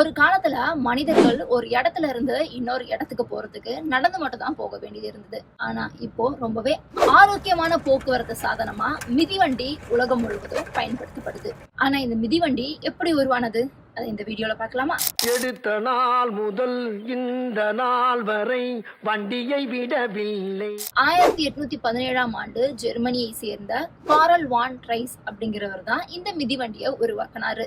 ஒரு காலத்துல மனிதர்கள் ஒரு இடத்துல இருந்து இன்னொரு இடத்துக்கு போறதுக்கு நடந்து மட்டும் தான் போக வேண்டியது இருந்தது. ஆனா இப்போ ரொம்பவே ஆரோக்கியமான போக்குவரத்து சாதனமா மிதிவண்டி உலகம் முழுவதும் பயன்படுத்தப்படுது. ஆனா இந்த மிதிவண்டி எப்படி உருவானது? அதை இந்த வீடியோல பார்க்கலாமா? எடுத்த நாள் முதல் இந்த நாள் வரை வண்டியை விடவில்லை. 1817ஆம் ஆண்டு ஜெர்மனியை சேர்ந்த காரல் வான் ட்ரைஸ் அப்படிங்கிறவர் தான் இந்த மிதிவண்டியை உருவாக்கினாரு.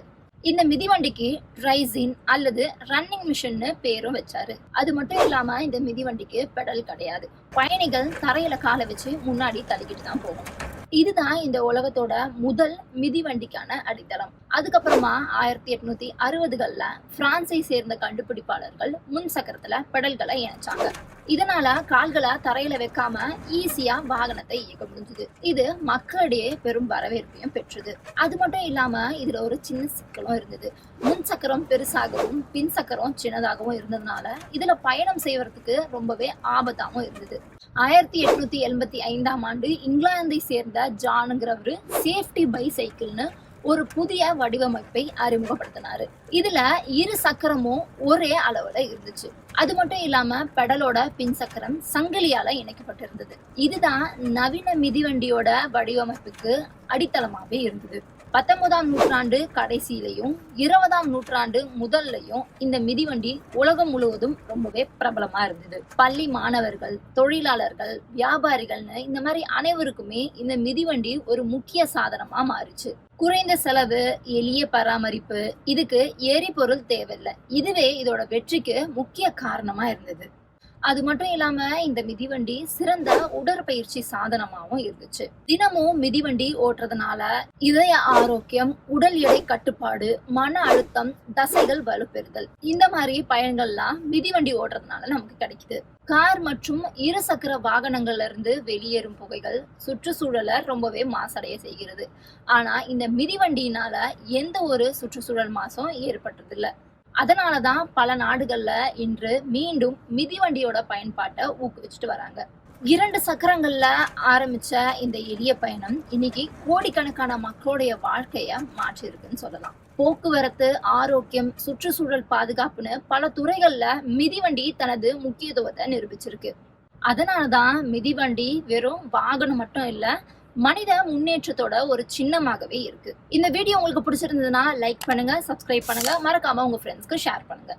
இந்த மிதிவண்டிக்கு ட்ரைசின் அல்லது ரன்னிங் மிஷின்னு பேரும் வச்சாரு. அது மட்டும் இல்லாம இந்த மிதிவண்டிக்கு பெடல் கிடையாது. பயணிகள் தரையில காலை வச்சு முன்னாடி தள்ளிக்கிட்டு தான் போகணும். இதுதான் இந்த உலகத்தோட முதல் மிதிவண்டிக்கான அடித்தளம். அதுக்கப்புறமா 1860கள்ல பிரான்சை சேர்ந்த கண்டுபிடிப்பாளர்கள் முன் சக்கரத்துல பெடல்களை இணைச்சாங்க. இதனால கால்களை தரையில வைக்காம ஈஸியா வாகனத்தை இயக்க முடிஞ்சது. இது மக்களிடையே பெரும் வரவேற்பையும் பெற்றது. அது மட்டும் இல்லாம இதுல ஒரு சின்ன சிக்கலும் இருந்தது. முன் சக்கரம் பெருசாகவும் பின் சக்கரம் சின்னதாகவும் இருந்ததுனால இதுல பயணம் செய்வதற்கு ரொம்பவே ஆபத்தாகவும் இருந்தது. 1885ஆம் ஆண்டு இங்கிலாந்தை சேர்ந்த ஜானுங்கிறவரு சேஃப்டி பைசைக்கிள்னு ஒரு புதிய வடிவமைப்பை அறிமுகப்படுத்தினாரு. இதுல இரு சக்கரமும் ஒரே அளவுல இருந்துச்சு. அது மட்டும் இல்லாம பெடலோட பின் சக்கரம் சங்கிலியால இணைக்கப்பட்டிருந்தது. இதுதான் நவீன மிதிவண்டியோட வடிவமைப்புக்கு அடித்தளமாவே இருந்தது. 19ஆம் நூற்றாண்டு கடைசியிலையும் 20ஆம் நூற்றாண்டு முதல்லையும் இந்த மிதிவண்டி உலகம் முழுவதும் ரொம்பவே பிரபலமா இருந்தது. பள்ளி மாணவர்கள், தொழிலாளர்கள், வியாபாரிகள்னு இந்த மாதிரி அனைவருக்குமே இந்த மிதிவண்டி ஒரு முக்கிய சாதனமா மாறிச்சு. குறைந்த செலவு, எளிய பராமரிப்பு, இதுக்கு எரிபொருள் தேவையில்லை. இதுவே இதோட வெற்றிக்கு முக்கிய காரணமா இருந்தது. அது மட்டும் இல்லாம இந்த மிதிவண்டி சிறந்த உடற்பயிற்சி சாதனமாவும் இருந்துச்சு. தினமும் மிதிவண்டி ஓட்டுறதுனால இதய ஆரோக்கியம், உடல் எடை கட்டுப்பாடு, மன அழுத்தம், தசைகள் வலுப்பெறுதல், இந்த மாதிரி பயன்கள்லாம் மிதிவண்டி ஓட்டுறதுனால நமக்கு கிடைக்குது. கார் மற்றும் இருசக்கர வாகனங்கள்ல இருந்து வெளியேறும் புகைகள் சுற்றுச்சூழலை ரொம்பவே மாசடைய செய்கிறது. ஆனா இந்த மிதிவண்டியினால எந்த ஒரு சுற்றுச்சூழல் மாசும் ஏற்பட்டதில்லை. அதனாலதான் பல நாடுகள்ல இன்று மீண்டும் மிதிவண்டியோட பயன்பாட்டை ஊக்குவிச்சுட்டு வராங்க. 2 சக்கரங்கள்ல ஆரம்பிச்ச இந்த எளிய பயணம் இன்னைக்கு கோடிக்கணக்கான மக்களுடைய வாழ்க்கைய மாற்றி இருக்குன்னு சொல்லலாம். போக்குவரத்து, ஆரோக்கியம், சுற்றுச்சூழல் பாதுகாப்புன்னு பல துறைகள்ல மிதிவண்டி தனது முக்கியத்துவத்தை நிரூபிச்சிருக்கு. அதனாலதான் மிதிவண்டி வெறும் வாகனம் மட்டும் இல்ல, மனித முன்னேற்றத்தோட ஒரு சின்னமாகவே இருக்கு. இந்த வீடியோ உங்களுக்கு பிடிச்சிருந்ததுன்னா லைக் பண்ணுங்க, சப்ஸ்கிரைப் பண்ணுங்க, மறக்காம உங்க ஃப்ரெண்ட்ஸ்க்கு ஷேர் பண்ணுங்க.